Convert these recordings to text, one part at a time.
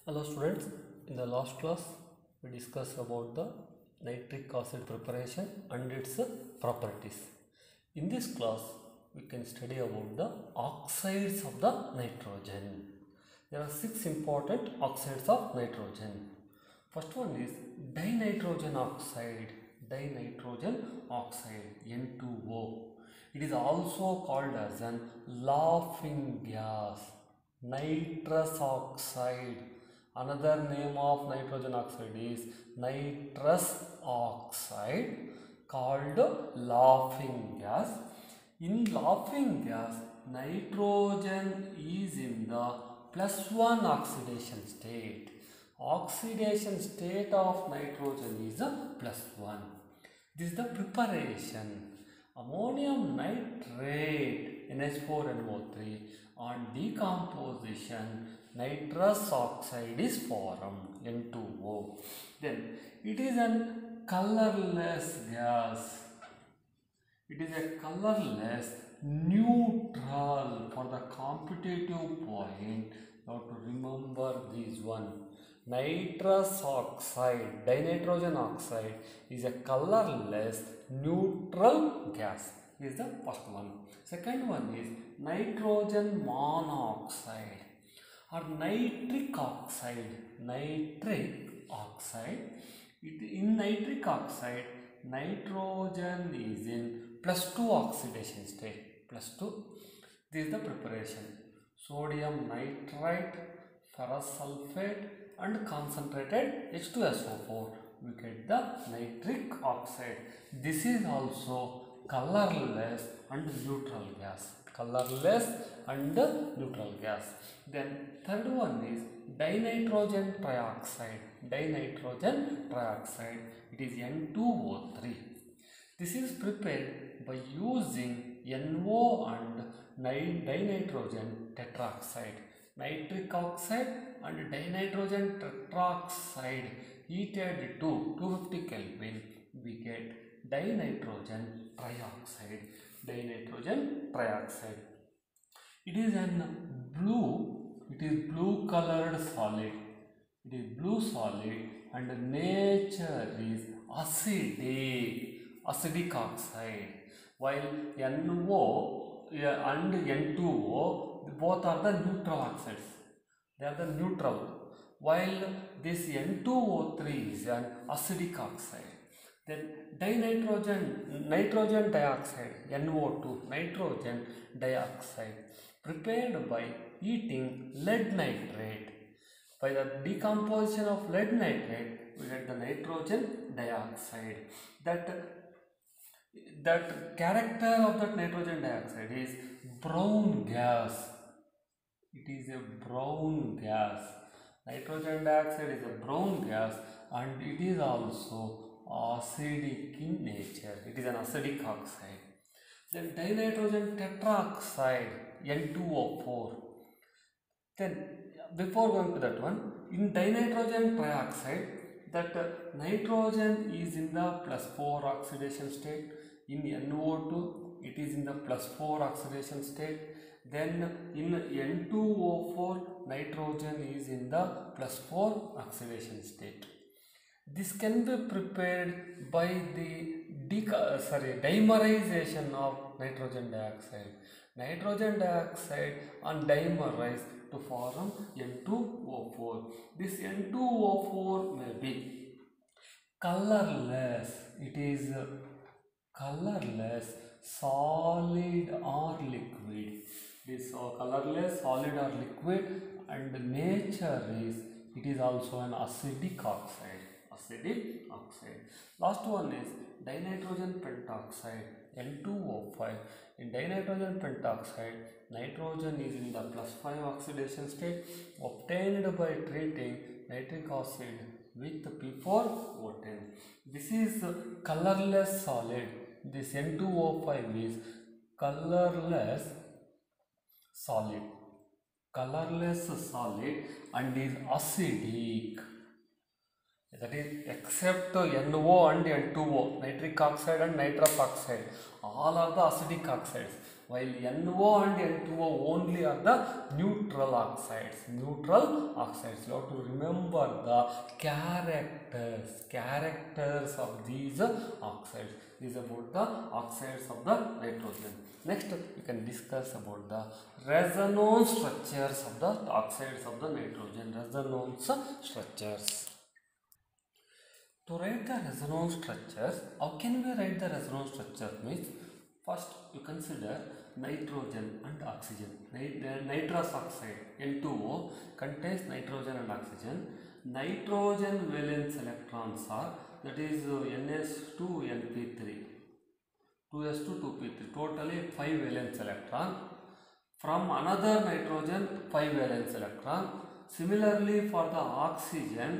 Hello students, in the last class we discussed about the nitric acid preparation and its properties. In this class we can study about the oxides of the nitrogen. There are 6 important oxides of nitrogen. First one is dinitrogen oxide, N2O. It is also called as an laughing gas, nitrous oxide. Another name of nitrogen oxide is nitrous oxide, called laughing gas. In laughing gas, nitrogen is in the +1 oxidation state. Oxidation state of nitrogen is a +1. This is the preparation. Ammonium nitrate NH4NO3 on decomposition nitrous oxide is formed, N2O. Then it is a colorless gas. It is a colorless neutral. For the competitive point, you have to remember this one. Nitrous oxide, dinitrogen oxide is a colorless neutral gas. This is the first one. Second one is nitrogen monoxide or nitric oxide. In nitric oxide, nitrogen is in +2 oxidation state. +2. This is the preparation. Sodium nitrite, ferrous sulfate and concentrated H2SO4. We get the nitric oxide. This is also colorless and neutral gas. Then third one is dinitrogen trioxide. It is N2O3. This is prepared by using NO and dinitrogen tetroxide. Nitric oxide and dinitrogen tetroxide heated to 250 Kelvin, we get dinitrogen trioxide. It is blue colored solid. It is blue solid and nature is acidic oxide, while NO and N2O both are the neutral oxides. They are the neutral, while this N2O3 is an acidic oxide. Then nitrogen dioxide, NO2, nitrogen dioxide, prepared by heating lead nitrate. By the decomposition of lead nitrate, we get the nitrogen dioxide. That character of that nitrogen dioxide is brown gas. It is a brown gas. Nitrogen dioxide is a brown gas and it is also acidic in nature. It is an acidic oxide. Then dinitrogen tetroxide, N2O4. Then before going to that one, in dinitrogen trioxide, that nitrogen is in the +4 oxidation state. In NO2, it is in the +4 oxidation state. Then in N2O4, nitrogen is in the +4 oxidation state. This can be prepared by the dimerization of nitrogen dioxide. Nitrogen dioxide and dimerize to form N2O4. This N2O4 may be colorless. It is colorless, solid or liquid. This colorless, solid or liquid, and nature is it is also an acidic oxide. Last one is dinitrogen pentoxide, N2O5. In dinitrogen pentoxide, nitrogen is in the +5 oxidation state, obtained by treating nitric acid with P4O10. This is colorless solid. This N2O5 is colorless solid and is acidic. That is, except NO and N2O, nitric oxide and nitrous oxide, all are the acidic oxides. while NO and N2O only are the neutral oxides. Neutral oxides. You have to remember the characters of these oxides. This is about the oxides of the nitrogen. Next, we can discuss about the resonance structures of the oxides of the nitrogen. Resonance structures. To write the resonance structures, how can we write the resonance structure? Means first you consider nitrogen and oxygen. Nitrous oxide N2O contains nitrogen and oxygen. Nitrogen valence electrons are, that is NS2 NP3, 2s2 2p3, totally 5 valence electron. From another nitrogen 5 valence electron. Similarly for the oxygen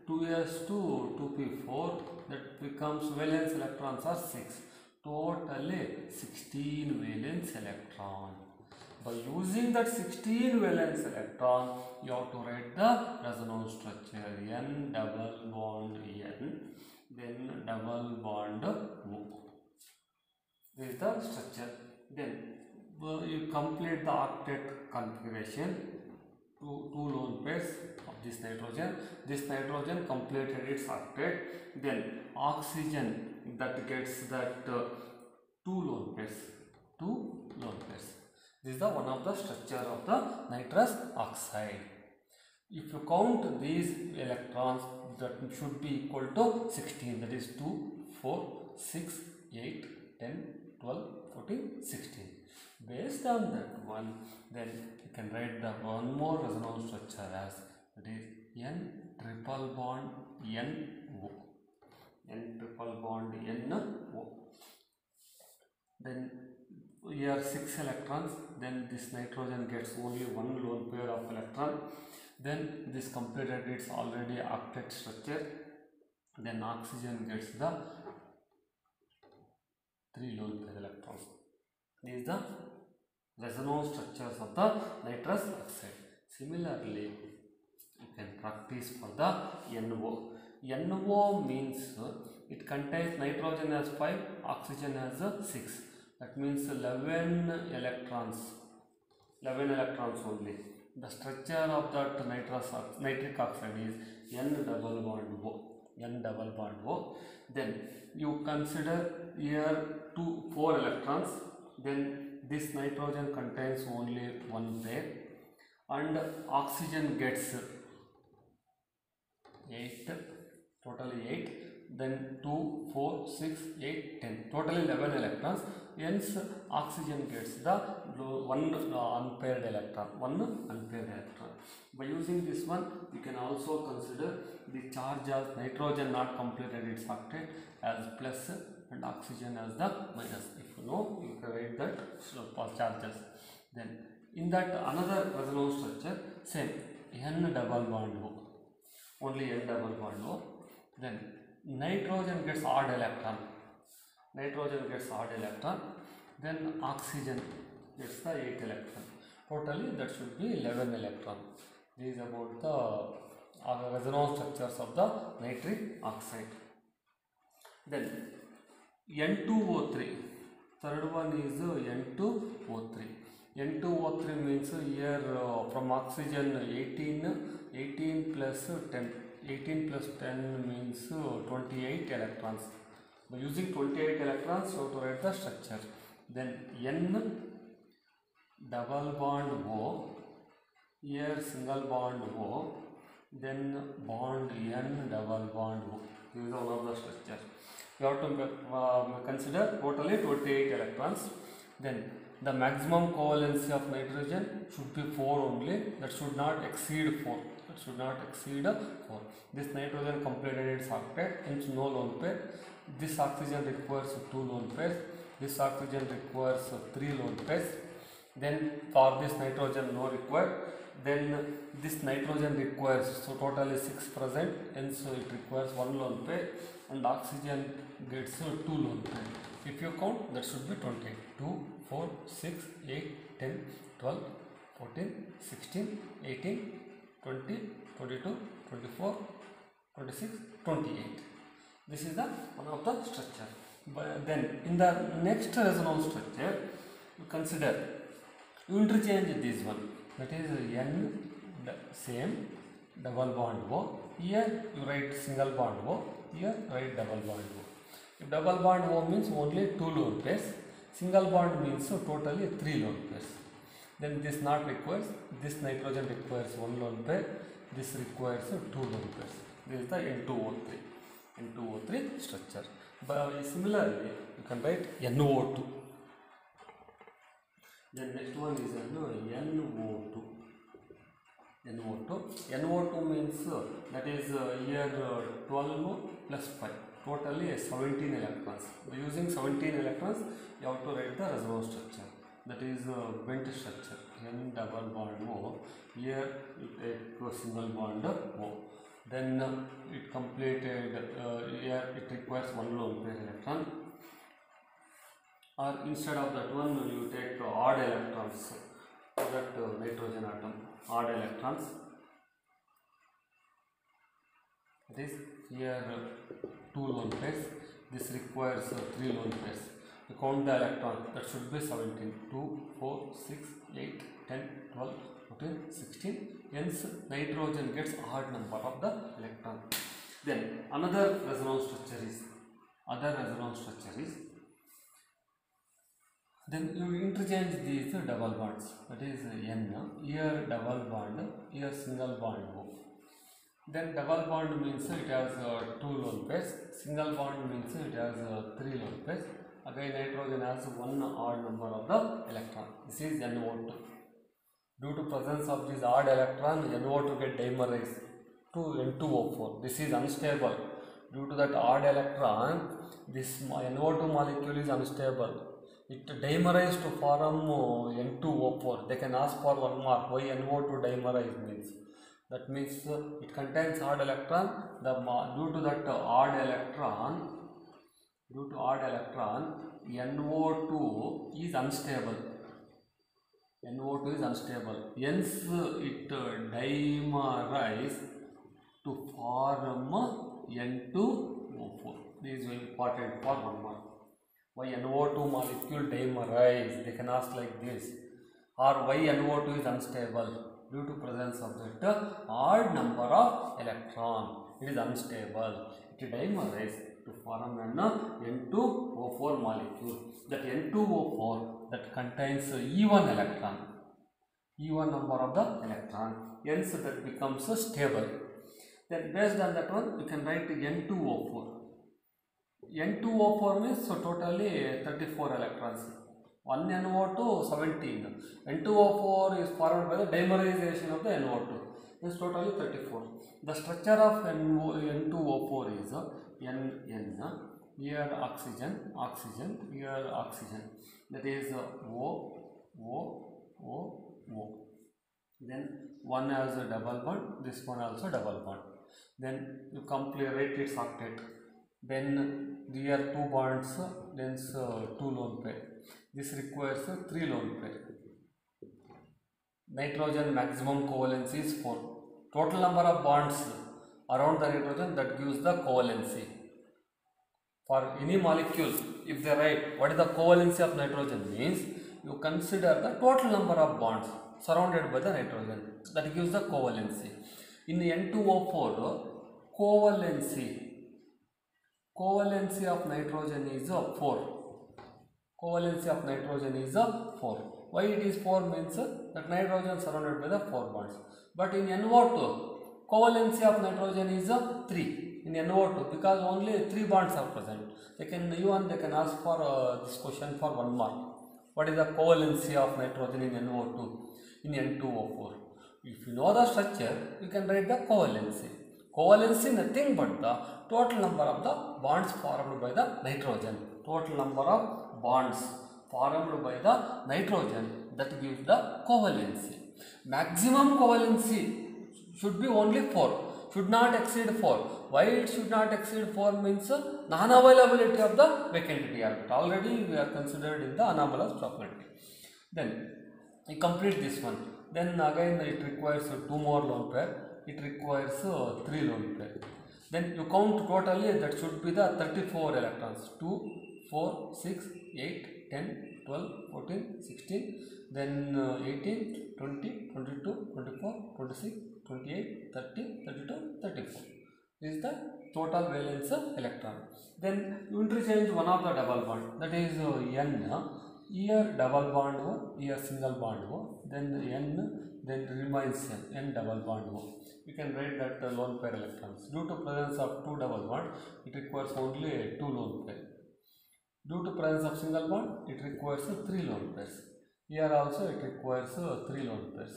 2s2 2p4, that becomes valence electrons are 6, totally 16 valence electron. By using that 16 valence electron, you have to write the resonance structure. N double bond N, then double bond O. This is the structure. Then you complete the octet configuration. Two lone pairs of this nitrogen. This nitrogen completed its octet. Then oxygen, that gets that two lone pairs. This is the one of the structure of the nitrous oxide. If you count these electrons, that should be equal to 16. That is 2, 4, 6, 8, 10, 12, 14, 16. Based on that one, then you can write the one more resonance structure as, that is N triple bond NO. N triple bond NO. Then here 6 electrons. Then this nitrogen gets only one lone pair of electron. Then this completed its already octet structure. Then oxygen gets the 3 lone pair electrons. This is the resonance structures of the nitrous oxide. Similarly, you can practice for the NO. NO means it contains nitrogen as 5, oxygen as 6. That means 11 electrons only. The structure of that nitric oxide is N double bond O. Then you consider here 4 electrons. Then this nitrogen contains only one pair, and oxygen gets 8, totally 8. Then 2, 4, 6, 8, 10, totally 11 electrons. Hence oxygen gets the one unpaired electron. By using this one, you can also consider the charge as nitrogen not completed its octet as plus and oxygen as the minus. If you know, you can write that charges. Then in that another resonance structure, same N double bond O, only N double bond O. Then nitrogen gets odd electron. Then oxygen gets the 8 electron. Totally that should be 11 electron. This is about the resonance structures of the nitric oxide. Then N2O3, third one is N2O3. N2O3 means here from oxygen 18 plus 10. 18 plus 10 means 28 electrons. By using 28 electrons, you have to write the structure. Then N double bond O, here single bond O, then bond N double bond O. This is one of the structures. You have to consider totally 28 electrons. Then the maximum covalency of nitrogen should be 4 only. That should not exceed 4. This nitrogen completed its octet, hence no lone pair. This oxygen requires 2 lone pairs. This oxygen requires 3 lone pairs. Then for this nitrogen no required. Then this nitrogen requires, so totally 6 present, hence it requires 1 lone pair, and oxygen gets 2 lone pair. If you count, that should be 28. 2, 4, 6, 8, 10, 12, 14, 16, 18, 20, 22, 24, 26, 28. This is the one of the structure. But then in the next resonance structure, you consider, you interchange this one, that is N same double bond O. Here you write single bond O, here write double bond O. If double bond O means only 2 lone pairs, single bond means totally 3 lone pairs. Then this not requires, this nitrogen requires 1 lone pair, this requires 2 lone pairs. This is the N2O3 structure. But similarly, you can write NO2. Then next one is NO2. NO2 means that is here 12 plus 5. Totally 17 electrons. By using 17 electrons, you have to write the resonance structure. That is bent structure. N double bond O. Here you take a single bond O. Then it completed, here it requires 1 lone pair electron. Or instead of that one, you take odd electrons. That nitrogen atom, odd electrons. That is here 2 lone pairs. This requires 3 lone pairs. You count the electron, that should be 17. 2, 4, 6, 8, 10, 12, 14, 16. Hence nitrogen gets odd number of the electron. Then another resonance structure is, then you interchange these double bonds, that is N, here double bond, here single bond O. Then double bond means it has 2 lone pairs, single bond means it has 3 lone pairs. Again nitrogen has 1 odd number of the electron. This is NO2. Due to presence of this odd electron, NO2 get dimerized to N2O4. This is unstable. Due to that odd electron, this NO2 molecule is unstable. It dimerized to form N2O4. They can ask for 1 mark. Why NO2 dimerized means? That means it contains odd electron. Due to that odd electron, NO2 is unstable. Hence it dimerized to form N2O4. This is very important for 1 mark. Why NO2 molecule dimerized? They can ask like this. Or why NO2 is unstable? Due to presence of that odd number of electron. It is unstable. It dimerized to form an N2O4 molecule. That N2O4 that contains E1 electron. E1 number of the electron. Hence that becomes stable. Then based on that one, you can write N2O4. N2O4 means totally 34 electrons. 1 NO2 17. N2O4 is formed by the dimerization of the NO2. This is totally 34. The structure of N2O4 is NN. Here oxygen, here oxygen. That is O. Then one has a double bond, this one also double bond. Then you write its octet. Then there are 2 bonds, then 2 lone pair. This requires 3 lone pair. Nitrogen maximum covalency is 4. Total number of bonds around the nitrogen, that gives the covalency. For any molecule, if they write what is the covalency of nitrogen means, you consider the total number of bonds surrounded by the nitrogen. That gives the covalency. In N2O4, covalency of nitrogen is 4. Why it is 4 means that nitrogen surrounded by the 4 bonds. But in NO2, covalency of nitrogen is 3. In NO2, because only 3 bonds are present. They can ask for this question for 1 mark. What is the covalency of nitrogen in NO2? In N2O4. If you know the structure, you can write the covalency. Covalency nothing but the total number of the bonds formed by the nitrogen. Total number of bonds formed by the nitrogen, that gives the covalency. Maximum covalency should be only 4. Should not exceed 4. Why it should not exceed 4 means non-availability of the vacancy element. Already we are considered in the anomalous property. Then you complete this one. Then again it requires 2 more lone pair. It requires 3 lone pair. Then you count totally, that should be the 34 electrons. 2, 4, 6, 8, 10, 12, 14, 16, then 18, 20, 22, 24, 26, 28, 30, 32, 34. This is the total valence electron. Then you interchange one of the double bond, that is N. Here double bond O, here single bond O, then N, then remains N double bond O. You can write that lone pair electrons. Due to presence of two double bond, it requires only two lone pair. Due to presence of single bond, it requires three lone pairs. Here also it requires three lone pairs.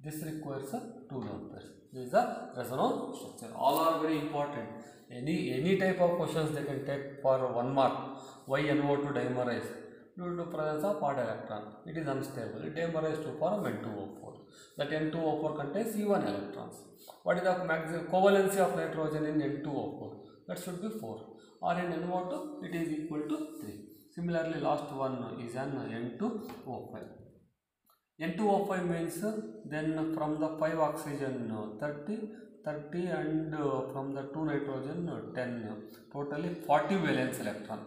This requires two lone pairs. This is the resonance structure. All are very important. Any type of questions they can take for 1 mark. Why NO2 dimerize? Due to presence of odd electron, it is unstable. It dimerized to form N2O4. That N2O4 contains E1 electrons. What is the maximum covalency of nitrogen in N2O4? That should be 4. Or in NO2, it is equal to 3. Similarly, last one is an N2O5. N2O5 means then from the 5 oxygen 30 and from the 2 nitrogen 10. Totally 40 valence electron.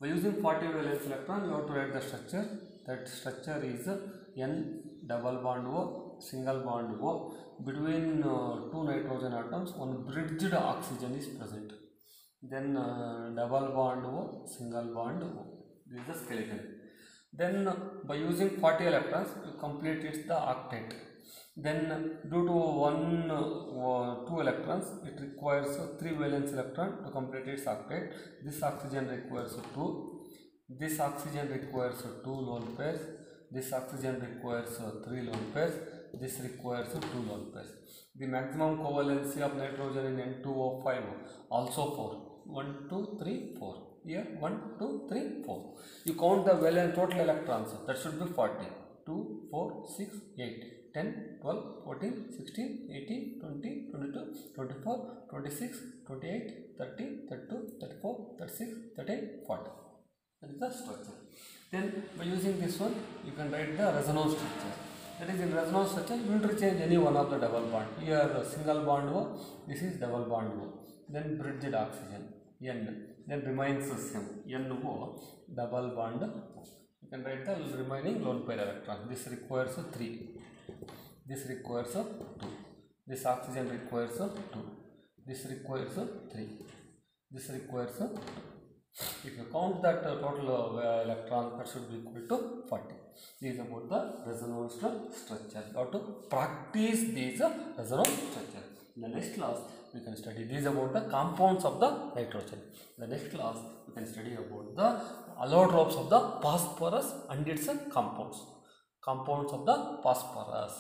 By using 40 valence electron, you have to write the structure. That structure is N double bond O, single bond O. Between two nitrogen atoms, one bridged oxygen is present. Then double bond O, single bond O. This is the skeleton. Then by using 40 electrons, you complete the octet. Then due to 2 electrons, it requires 3 valence electron to complete its octet. This oxygen requires 2. This oxygen requires 2 lone pairs. This oxygen requires 3 lone pairs. This requires 2 lone pairs. The maximum covalency of nitrogen in N2O5 also 4. 1, 2, 3, 4. Here 1, 2, 3, 4. You count the valence total electrons. That should be 40. 2, 4, 6, 8. 10, 12, 14, 16, 18, 20, 22, 24, 26, 28, 30, 32, 34, 36, 38, 40. That is the structure. Then by using this one, you can write the resonance structure. That is, in resonance structure, you interchange any one of the double bond. Here single bond O, this is double bond O. Then bridged oxygen, N. Then remains M, NO, double bond O. You can write the remaining lone pair electron. This requires 3. This requires 2. This oxygen requires 2. This requires 3. This requires 2. If you count that total electrons, that should be equal to 40. This is about the resonance structure. You have to practice these resonance structure. In the next class, we can study these about the compounds of the nitrogen. In the next class, we can study about the allotropes of the phosphorus and its compounds. Compounds of the phosphorus.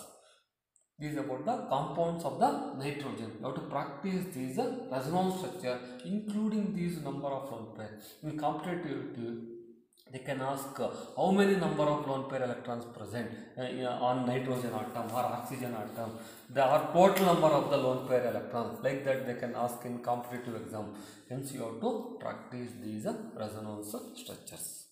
This is about the compounds of the nitrogen. You have to practice these resonance structure, including these number of lone pair. In competitive, they can ask how many number of lone pair electrons present on nitrogen atom or oxygen atom. There are total number of the lone pair electrons. Like that, they can ask in competitive exam. Hence, you have to practice these resonance structures.